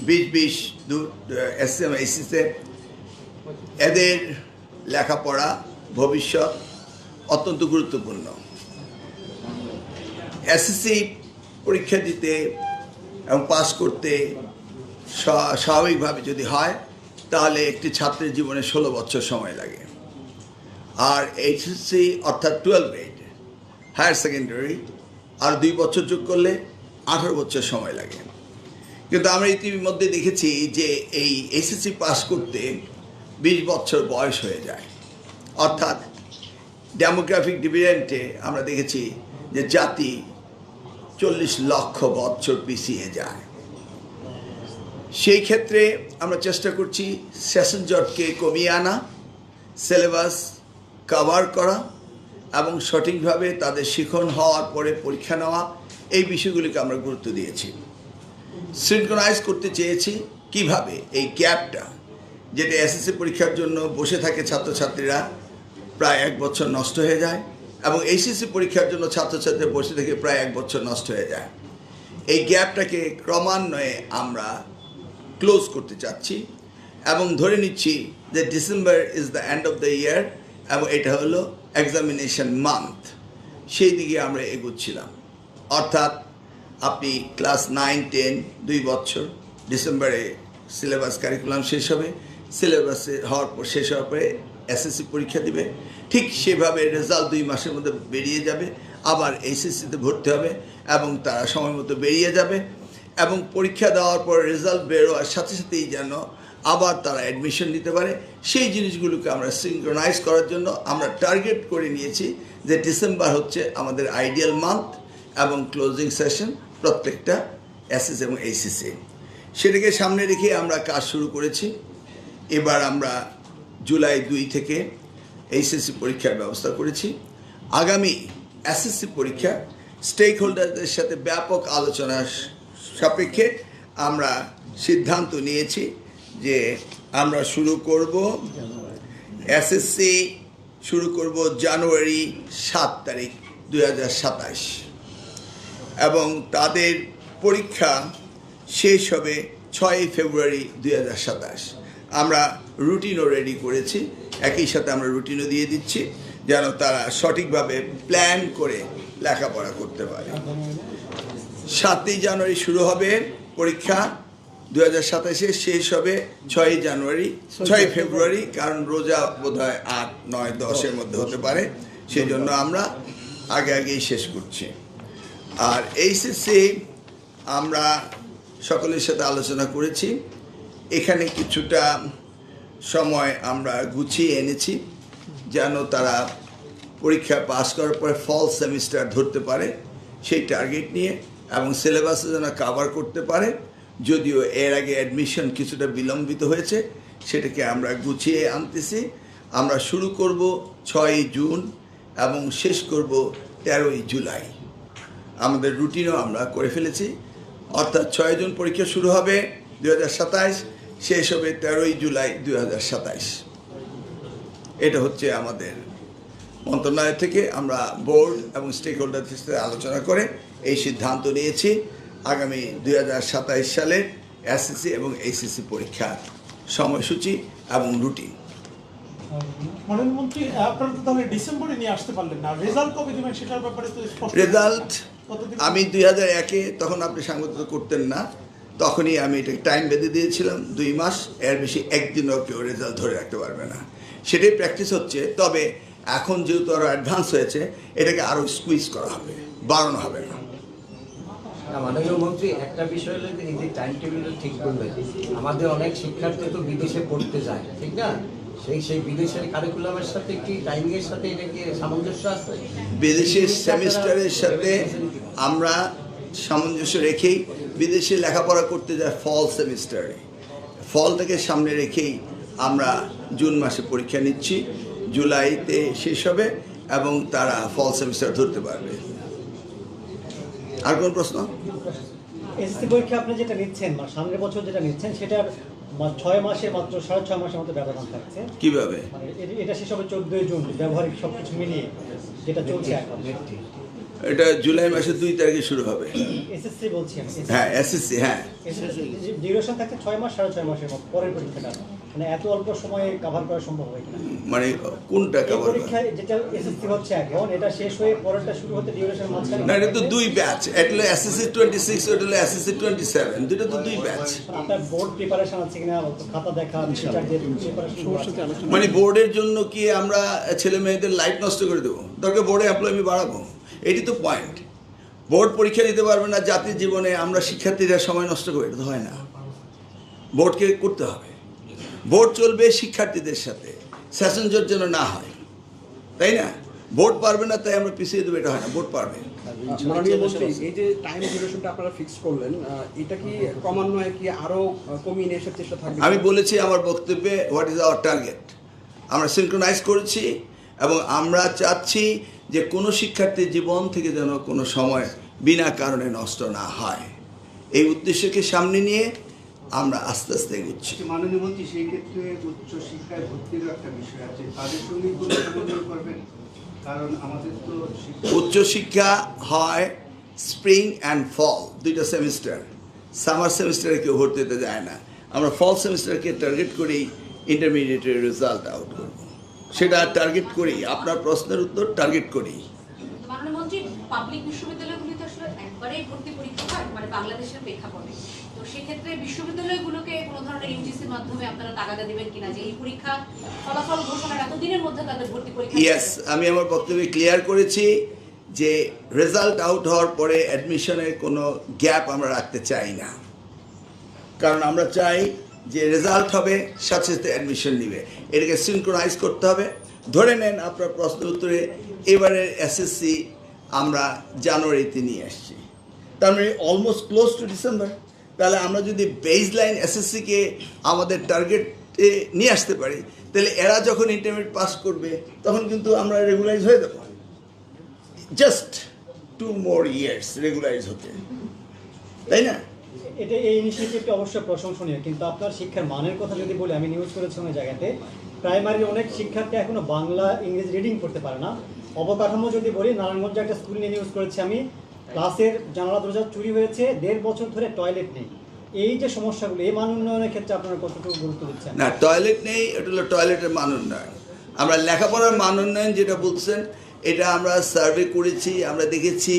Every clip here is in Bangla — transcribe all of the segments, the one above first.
20 এসএম এসিসে এদের লেখাপড়া ভবিষ্যৎ অত্যন্ত গুরুত্বপূর্ণ। এসএসসি পরীক্ষা দিতে এবং পাস করতে স্বাভাবিকভাবে যদি হয় তাহলে একটি ছাত্রের জীবনে 16 বছর সময় লাগে। আর এইচএসসি অর্থাৎ 12 গ্রেড হায়ার সেকেন্ডারি আর 2 বছর যোগ করলে 18 বছর সময় লাগে। কিন্তু আমরা ইতিমধ্যে দেখেছি যে এই এসএসসি পাস করতে 20 বছর বয়স হয়ে যায়। অর্থাৎ ডেমোগ্রাফিক ডিভিডেন্টে আমরা দেখেছি যে জাতি 40 লক্ষ বছর পিছিয়ে যায়। সেই ক্ষেত্রে আমরা চেষ্টা করছি সেশন জটকে কমিয়ে আনা, সিলেবাস কভার করা এবং সঠিকভাবে তাদের শিখন হওয়ার পরে পরীক্ষা নেওয়া, এই বিষয়গুলিকে আমরা গুরুত্ব দিয়েছি। সিনক্রোনাইজ করতে চেয়েছি কিভাবে এই গ্যাপটা, যেটা এসএসসি পরীক্ষার জন্য বসে থাকে ছাত্রছাত্রীরা প্রায় 1 বছর নষ্ট হয়ে যায়, এবং এইচএসসি পরীক্ষার জন্য ছাত্রছাত্রীরা বসে থেকে প্রায় 1 বছর নষ্ট হয়ে যায়। এই গ্যাপটাকে ক্রমান্বয়ে আমরা ক্লোজ করতে চাচ্ছি এবং ধরে নিচ্ছি যে December is the end of the year এবং এটা হলো এক্সামিনেশন মান্থ। সেই দিকে আমরা এগোচ্ছিলাম। অর্থাৎ আপনি ক্লাস 9, 10 2 বছর, ডিসেম্বরে সিলেবাস কারিকুলাম শেষ হবে, সিলেবাসে হওয়ার পর শেষ হওয়ার পরে এসএসসি পরীক্ষা দিবে। ঠিক সেভাবে রেজাল্ট 2 মাসের মধ্যে বেরিয়ে যাবে, আবার এইচএসসিতে ভর্তি হবে এবং তারা সময় মতো বেরিয়ে যাবে এবং পরীক্ষা দেওয়ার পর রেজাল্ট বেরোয়ার সাথে সাথেই যেন আবার তারা অ্যাডমিশন নিতে পারে। সেই জিনিসগুলোকে আমরা সিনক্রোনাইজ করার জন্য আমরা টার্গেট করে নিয়েছি যে ডিসেম্বর হচ্ছে আমাদের আইডিয়াল মান্থ এবং ক্লোজিং সেশন প্রত্যেকটা এসএসসি এবং এইচএসসি। সেটাকে সামনে রেখে আমরা কাজ শুরু করেছি। এবার আমরা জুলাই 2 থেকে এইচএসসি পরীক্ষার ব্যবস্থা করেছি। আগামী এসএসসি পরীক্ষা স্টেক হোল্ডারদের সাথে ব্যাপক আলোচনার সাপেক্ষে আমরা সিদ্ধান্ত নিয়েছি যে আমরা শুরু করব এসএসসি জানুয়ারি 7 তারিখ 2027 এবং তাদের পরীক্ষা শেষ হবে 6 ফেব্রুয়ারি 2027। আমরা রুটিনও রেডি করেছি, একই সাথে আমরা রুটিনও দিয়ে দিচ্ছি যেন তারা সঠিকভাবে প্ল্যান করে লেখাপড়া করতে পারে। 7 জানুয়ারি শুরু হবে পরীক্ষা 2027, শেষ হবে 6 ফেব্রুয়ারি, কারণ রোজা বোধহয় 8, 9, 10-এর মধ্যে হতে পারে, সেই জন্য আমরা আগেই শেষ করছি। আর এইচএসসি আমরা সকলের সাথে আলোচনা করেছি, এখানে কিছুটা সময় আমরা গুছিয়ে এনেছি যেন তারা পরীক্ষা পাস করার পরে ফল সেমিস্টার ধরতে পারে সেই টার্গেট নিয়ে, এবং সিলেবাসে যেন কভার করতে পারে। যদিও এর আগে অ্যাডমিশন কিছুটা বিলম্বিত হয়েছে, সেটাকে আমরা গুছিয়ে আনতেছি। আমরা শুরু করব 6 জুন এবং শেষ করব 13 জুলাই। আমাদের রুটিনও আমরা করে ফেলেছি, অর্থাৎ 6 জুন পরীক্ষা শুরু হবে 2027, শেষ হবে 13 জুলাই 2027। এটা হচ্ছে আমাদের মন্ত্রণালয় থেকে আমরা বোর্ড এবং স্টেক হোল্ডারদের সাথে আলোচনা করে এই সিদ্ধান্ত নিয়েছি আগামী 2027 সালের এসএসসি এবং এইচএসসি পরীক্ষার সময়সূচি এবং রুটিন। প্রধানমন্ত্রী, আপনারা তো তাহলে ডিসেম্বরে নিয়ে আসতে পারলেন না, রেজাল্ট কবে দিবেন সেটার ব্যাপারে তো স্পষ্ট। রেজাল্ট আমি 2001-এ, তখন আপনি সাংবাদিকতা করতেন না, তখনই আমি এটা টাইম বেঁধে দিয়েছিলাম 2 মাস, এর বেশি একদিনও কেউ রেজাল্ট ধরে রাখতে পারবে না। সেটাই প্র্যাকটিস হচ্ছে। তবে এখন যেহেতু আরও অ্যাডভান্স হয়েছে, এটাকে আরও স্কুইজ করা হবে, বাড়ানো হবে না। মাননীয় মন্ত্রী, একটা বিষয় হলো এই যে টাইম টেবিলটা ঠিক করবে, আমাদের অনেক শিক্ষার্থী তো বিদেশে পড়তে যায়, ঠিক না? সেই বিদেশের কারিকুলামের সাথে কি টাইমিংয়ের সাথে এটা কি সামঞ্জস্য আছে? বিদেশের সেমিস্টারের সাথে আমরা সামঞ্জস্য রেখেই বিদেশে লেখাপড়া করতে যায় ফল সেমিস্টারে। ফলটাকে সামনে রেখেই আমরা জুন মাসে পরীক্ষা নিচ্ছি, জুলাইতে শেষ হবে এবং তারা ফল সেমিস্টার ধরতে পারবে। আর কোন প্রশ্ন? এসএসসি পরীক্ষা আপনি যেটা নিচ্ছেন বা সামনের বছর যেটা নিচ্ছেন সেটার 6 মাসে মাত্র 6.5 মাসের মতো ব্যবধান থাকছে। কিভাবে? এটা শেষ হবে 14 জুন, ব্যবহারিক সবকিছু মিলিয়ে যেটা চলছে এখন। এটা জুলাই মাসের 2 তারিখে শুরু হবে। এসএসসি বলছি আমি। হ্যাঁ, এসএসসি, হ্যাঁ। ডিউরেশন থাকছে 6 মাস 6.5 মাসের মতো পরের পরীক্ষাটা, মানে এত অল্প সময়ে কভার করা সম্ভব হয় কিনা? মানে কোনটা এই কভার? পরীক্ষায় যেটা এসএসসি হচ্ছে এখন, এটা শেষ হয়ে পরেরটা শুরু হতে ডিউরেশন মাঝখানে না, এটা তো 2 ব্যাচ। এটা হলো এসএসসি 26, ওটা হলো এসএসসি 27, দুটো তো 2 ব্যাচ। আপনার বোর্ড প্রিপারেশন আছে কিনা, খাতা দেখা, টিচারদের প্রিপারেশন মানে বোর্ডের জন্য কি আমরা ছেলে মেয়েদের লাইফ নষ্ট করে দেবো? দরকার বোর্ডে এমপ্লয়ি বাড়াবো, এটি তো পয়েন্ট। বোর্ড পরীক্ষা দিতে পারবে না জাতির জীবনে, আমরা শিক্ষার্থীরা সময় নষ্ট করে, এটা তো হয় না। বোর্ডকে করতে হবে, বোর্ড চলবে শিক্ষার্থীদের সাথে, সেশন জট যেন না হয়, তাই না? বোর্ড পারবে না তাই আমরা পিছিয়ে দেবো, এটা হয় না। বোর্ড পারবে। মাননীয় মন্ত্রী, এই যে টাইম ডিউরেশনটা আপনারা ফিক্স করলেন, এটা কি ক্রমান্বয়ে কি আরো কমিয়ে নিয়ে আসার চেষ্টা থাকবে? আমি বলেছি আমার বক্তব্যে হোয়াট ইজ আওয়ার টার্গেট। আমরা সিনক্রোনাইজ করেছি এবং আমরা চাচ্ছি যে কোনো শিক্ষার্থীর জীবন থেকে যেন কোনো সময় বিনা কারণে নষ্ট না হয়। এই উদ্দেশ্যকে সামনে নিয়ে আমরা আস্তে আস্তে এগোচ্ছি। মাননীয় মন্ত্রী, সেই ক্ষেত্রে উচ্চ শিক্ষায় ভর্তিরও একটা বিষয় আছে, তাদের সঙ্গে কোনো সমন্বয় করবেন? কারণ আমাদের তো উচ্চশিক্ষা হয় স্প্রিং অ্যান্ড ফল, 2টা সেমিস্টার। সামার সেমিস্টারে কেউ ভর্তি হতে যায় না। আমরা ফল সেমিস্টারকে টার্গেট করেই ইন্টারমিডিয়েটের রেজাল্ট আউট করব, সেটা টার্গেট করি। আপনার প্রশ্নের উত্তর টার্গেট করি। মাননীয় মন্ত্রী, পাবলিক বিশ্ববিদ্যালয়গুলিতে আসলে একবারেই ভর্তি পরীক্ষা হয়, মানে বাংলাদেশের প্রেক্ষাপটে। তো সেক্ষেত্রে বিশ্ববিদ্যালয়গুলোকে কোনো ধরনের ইউজিসির মাধ্যমে আপনারা তাগাদা দিবেন কিনা যে এই পরীক্ষা ফলাফল ঘোষণার এতদিনের মধ্যে তাদের ভর্তি পরীক্ষা? ইয়েস, আমি আমার বক্তব্যে ক্লিয়ার করেছি যে রেজাল্ট আউট হওয়ার পরে অ্যাডমিশনের কোনো গ্যাপ আমরা রাখতে চাই না। কারণ আমরা চাই যে রেজাল্ট হবে সাথে সাথে অ্যাডমিশন নিবে, এটাকে সিনক্রোনাইজ করতে হবে। ধরে নেন আপনার প্রশ্ন উত্তরে এবারের এসএসসি আমরা জানুয়ারিতে নিয়ে আসছি, তার মানে অলমোস্ট ক্লোজ টু ডিসেম্বর। তাহলে আমরা যদি বেস লাইন এসএসসিকে আমাদের টার্গেটে নিয়ে আসতে পারি, তাহলে এরা যখন ইন্টারমিডিয়েট পাস করবে তখন কিন্তু আমরা রেগুলারাইজ হয়ে দেবো। জাস্ট 2 more years রেগুলারাইজ হতে, তাই না? এটা এই ইনিশিয়েটিভটা অবশ্যই প্রশংসনীয়, কিন্তু আপনার শিক্ষার মানের কথা যদি বলি, আমি নিউজ করেছি অনেক জায়গাতে প্রাইমারির অনেক শিক্ষার্থী এখনো বাংলা ইংরেজি রিডিং করতে পারে না। অবকাঠামো যদি বলি, নারায়ণগঞ্জে একটা স্কুল নিয়ে নিউজ করেছি আমি, ক্লাসের জানালা দরজা চুরি হয়েছে, 1.5 বছর ধরে টয়লেট নেই। এই যে সমস্যাগুলো, এই মান উন্নয়নের ক্ষেত্রে আপনারা কতটুকু গুরুত্ব দিচ্ছেন? না, টয়লেট নেই, এটা হলো টয়লেটের মান উন্নয়ন। আমরা লেখাপড়ার মান উন্নয়ন যেটা বলছেন, এটা আমরা সার্ভে করেছি, আমরা দেখেছি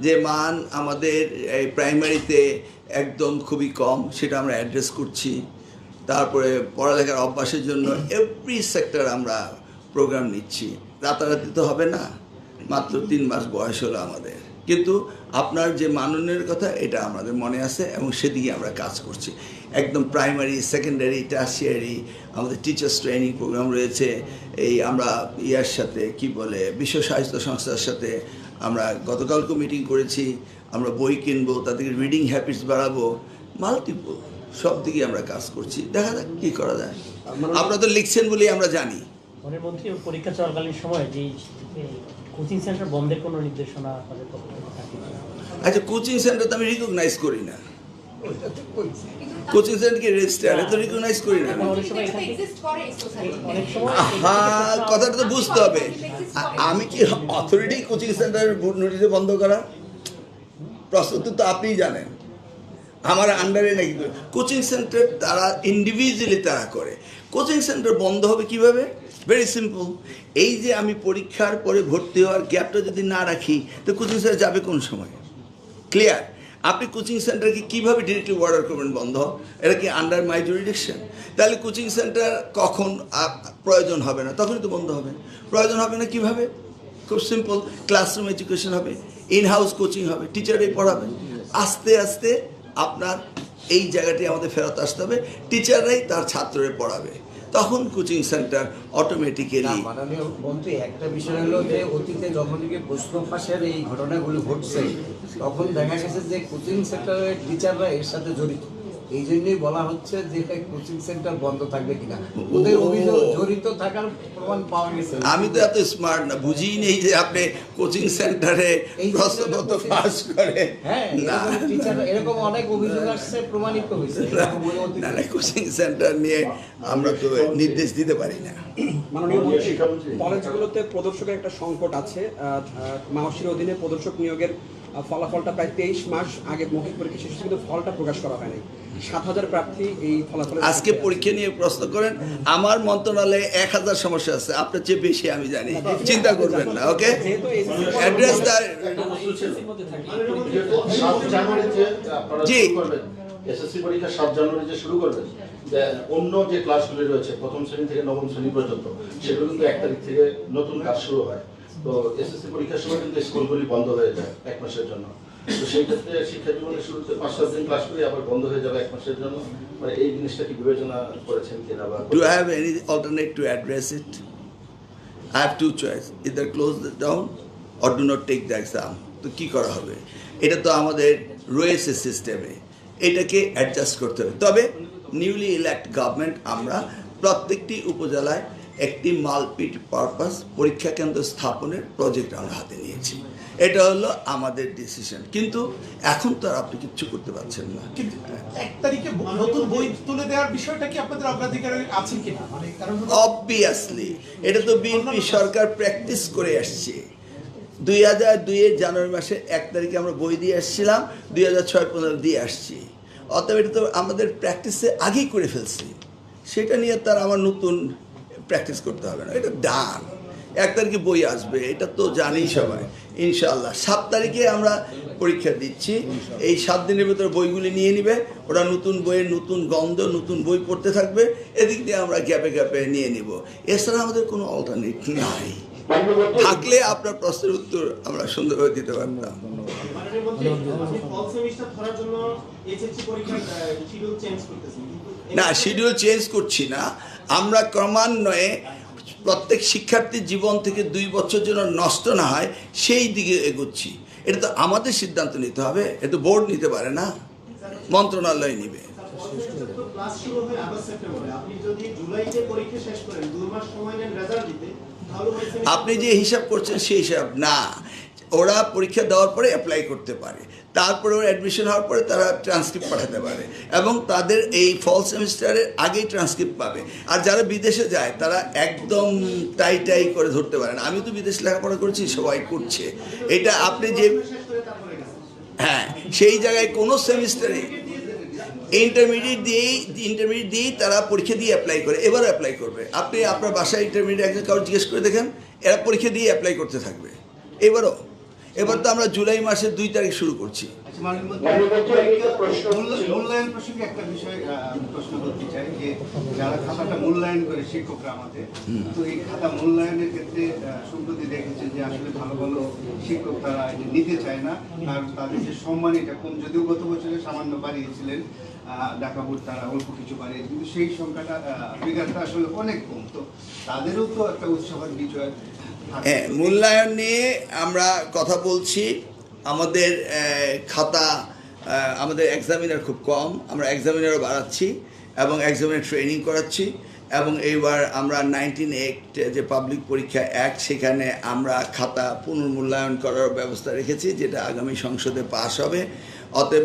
যে মান আমাদের এই প্রাইমারিতে একদম খুবই কম, সেটা আমরা অ্যাড্রেস করছি। তারপরে পড়ালেখার অভ্যাসের জন্য এভরি সেক্টর আমরা প্রোগ্রাম নিচ্ছি। রাতারাতি তো হবে না, মাত্র 3 মাস বয়স হলো আমাদের, কিন্তু আপনার যে মান উন্নয়নের কথা এটা আমাদের মনে আছে এবং সেদিকে আমরা কাজ করছি। একদম প্রাইমারি, সেকেন্ডারি, টার্সিয়ারি আমাদের টিচার্স ট্রেনিং প্রোগ্রাম রয়েছে। এই আমরা ইয়ার সাথে কি বলে বিশ্ব স্বাস্থ্য সংস্থার সাথে আমরা গতকালকে মিটিং করেছি। আমরা বই কিনবো, তাদেরকে রিডিং হ্যাবিটস বাড়াবো, মাল্টিপল সব দিকে আমরা কাজ করছি। দেখা যাক কী করা যায়। আপনারা তো লিখছেন বলেই আমরা জানি। মাননীয় মন্ত্রী, পরীক্ষা চলাকালীন সময় যে কোচিং সেন্টার বন্ধের কোনো নির্দেশনা আপনাদের পক্ষ থেকে থাকে? আচ্ছা, কোচিং সেন্টার তো আমি রিকগনাইজ করি না। কোচিং সেন্টারকে রেজিস্টার তো রিকগনাইজ করি না। অনেক সময় এটা তো exist করে এই society তে। অনেক সময় হ্যাঁ, কথাটা তো বুঝতে হবে। আমি কি অথরিটি কোচিং সেন্টার নোটিশে বন্ধ করা? প্রশ্ন তো আপনিই জানেন, আমার আন্ডারে নাকি কোচিং সেন্টার তারা ইন্ডিভিজুয়ালি তারা করে। কোচিং সেন্টার বন্ধ হবে কিভাবে? Very simple. এই যে আমি পরীক্ষার পরে ভর্তি হওয়ার গ্যাপটা যদি না রাখি, তো কোচিং সেন্টার যাবে কোন সময়? ক্লিয়ার? আপনি কোচিং সেন্টারকে কীভাবে ডিরেক্টলি অর্ডার করবেন বন্ধ? এটা কি আন্ডার মাই জুরিডিকশন? তাহলে কোচিং সেন্টার কখন প্রয়োজন হবে না তখনই তো বন্ধ হবে। প্রয়োজন হবে না কিভাবে? খুব সিম্পল, ক্লাসরুম এডুকেশন হবে, ইন হাউস কোচিং হবে, টিচারই পড়াবে। আস্তে আস্তে আপনার এই জায়গাটি আমাদের ফেরত আসতে হবে, টিচাররাই তার ছাত্রদের পড়াবে, তখন কোচিং সেন্টার অটোমেটিক্যালি। মাননীয় মন্ত্রী, একটা বিষয় হলো যে অতীতে যখন থেকে প্রশ্ন ফাঁসের এই ঘটনাগুলো ঘটছে, তখন দেখা গেছে যে কোচিং সেন্টারের টিচাররা এর সাথে জড়িত। এই জন্যই বলা হচ্ছে যে কোচিং সেন্টার বন্ধ থাকবে কিনা, ওদের অভিযোগ জড়িত থাকার প্রমাণ পাওয়া গেছে। আমি তো এত স্মার্ট না, বুঝিই নেই যে আপনি কোচিং সেন্টারে প্রশ্নপত্র পাস করে। হ্যাঁ, না টিচার এরকম অনেক অভিযোগ আসছে, প্রমাণিত হয়েছে। না না, কোচিং সেন্টার নিয়ে আমরা তো নির্দেশ দিতে পারি না। মাননীয় মন্ত্রী, কলেজগুলোতে প্রদর্শকের একটা সংকট আছে। মাহসির অধীনে প্রদর্শক নিয়োগের ফলাফলটা প্রায় 23 মাস আগে মৌখিক পরীক্ষা শেষ হয়েছে, কিন্তু ফলটা প্রকাশ করা হয়নি। 7,000 প্রার্থী এই ফলাফলে আজকে পরীক্ষা নিয়ে প্রশ্ন করেন, আমার মন্ত্রণালয়ে 1,000 সমস্যা আছে, আপনার চেয়ে বেশি আমি জানি, চিন্তা করবেন না। ওকে, যেহেতু অ্যাড্রেস দ্য জি এসএসসি পরীক্ষা 7 জানুয়ারি যে শুরু করবেন, যে অন্য যে ক্লাসগুলি রয়েছে প্রথম শ্রেণী থেকে নবম শ্রেণী পর্যন্ত, সেগুলো কিন্তু 1 তারিখ থেকে নতুন কাজ শুরু হয়। তো এসএসসি পরীক্ষার সময় কিন্তু স্কুলগুলি বন্ধ হয়ে যায় 1 মাসের জন্য। তো সেই ক্ষেত্রে শিক্ষা জীবনের শুরুতে 5-7 দিন ক্লাস করে আবার বন্ধ হয়ে যাবে 1 মাসের জন্য। মানে এই জিনিসটা কি বিবেচনা করেছেন কিনা? বা Do I have any alternate to address it? I have two choice, either close it down or do not take the exam. তো কি করা হবে? এটা তো আমাদের রয়েছে সিস্টেমে, এটাকে অ্যাডজাস্ট করতে হবে। তবে নিউলি ইলেক্ট গভর্নমেন্ট আমরা প্রত্যেকটি উপজেলায় একটি মাল্টিপারপাস পরীক্ষা কেন্দ্র স্থাপনের প্রজেক্ট আমরা হাতে নিয়েছি। এটা হলো আমাদের ডিসিশন, কিন্তু এখন তো আর আপনি কিচ্ছু করতে পারছেন না। কিন্তু 1 তারিখে নতুন বই তুলে দেওয়ার বিষয়টা কি আপনাদের অগ্রাধিকার আছে কিনা? মানে কারণ অবভিয়াসলি এটা তো বিএনপি সরকার প্র্যাকটিস করে আসছে। 2002-এর জানুয়ারি মাসে 1 তারিখে আমরা বই দিয়ে আসছিলাম, 2006 পর্যন্ত দিয়ে আসছি। অতএব এটা তো আমাদের প্র্যাকটিসে আগেই করে ফেলছি, সেটা নিয়ে তার আমার নতুন প্র্যাকটিস করতে হবে না, এটা ডান। 1 তারিখে বই আসবে, এটা তো জানি সবাই। ইনশাআল্লাহ 7 তারিখে আমরা পরীক্ষা দিচ্ছি। এই 7 দিনের ভিতরে বইগুলি নিয়ে নিবে, ওরা নতুন বইয়ের নতুন গন্ধ, নতুন বই পড়তে থাকবে, এদিক দিয়ে আমরা গ্যাপে গ্যাপে নিয়ে নিব। এছাড়া আমাদের কোনো অল্টারনেট নাই। থাকলে আপনার প্রশ্নের উত্তর আমরা সুন্দরভাবে দিতে পারতাম। না, শিডিউল চেঞ্জ করছি না, আমরা ক্রমান্বয়ে প্রত্যেক শিক্ষার্থীর জীবন থেকে 2 বছর যেন নষ্ট না হয় সেই দিকে এগোচ্ছি। এটা তো আমাদের সিদ্ধান্ত নিতে হবে, এটা বোর্ড নিতে পারে না, মন্ত্রণালয় নিবে। আপনি যে হিসাব করছেন সেই হিসাব না, ওরা পরীক্ষা দেওয়ার পরে অ্যাপ্লাই করতে পারে, তারপরে ওরা অ্যাডমিশন হওয়ার পরে তারা ট্রান্সক্রিপ্ট পাঠাতে পারে, এবং তাদের এই ফল সেমিস্টারের আগেই ট্রান্সক্রিপ্ট পাবে। আর যারা বিদেশে যায় তারা একদম টাই করে ধরতে পারে না। আমি তো বিদেশে লেখাপড়া করেছি, সবাই করছে এটা। আপনি যে হ্যাঁ, সেই জায়গায় কোনো সেমিস্টারে ইন্টারমিডিয়েট দিয়েই তারা পরীক্ষা দিয়ে অ্যাপ্লাই করে, এবারও অ্যাপ্লাই করবে। আপনি আপনার বাসায় ইন্টারমিডিয়েট একজন কারো জিজ্ঞেস করে দেখেন, এরা পরীক্ষা দিয়ে অ্যাপ্লাই করতে থাকবে এবার তো আমরা জুলাই মাসের 2 তারিখ শুরু করছি। মূল্যায়ন প্রসঙ্গে একটা বিষয় প্রশ্ন করতে চাই, যে যারা খাতাটা মূল্যায়ন করে শিক্ষকরা আমাদের, তো এই খাতা মূল্যায়নের ক্ষেত্রে সম্প্রতি দেখেছেন যে আসলে ভালো ভালো শিক্ষক তারা নিতে চায় না, আর তাদের যে সম্মান এটা কম, যদিও গত বছরে সামান্য বাড়িয়েছিলেন ঢাকা বোর্ড, তারা অল্প কিছু বাড়িয়ে, কিন্তু সেই সংখ্যাটা ফিগারটা আসলে অনেক কম। তো তাদেরও তো একটা উৎসাহের বিষয়। হ্যাঁ, মূল্যায়ন নিয়ে আমরা কথা বলছি। আমাদের খাতা, আমাদের এক্সামিনার খুব কম, আমরা এক্সামিনারও বাড়াচ্ছি এবং এক্সামিনার ট্রেনিং করাচ্ছি। এবং এইবার আমরা 19 যে পাবলিক পরীক্ষা অ্যাক্ট, সেখানে আমরা খাতা পুনর্মূল্যায়ন করার ব্যবস্থা রেখেছি, যেটা আগামী সংসদে পাস হবে। অতএব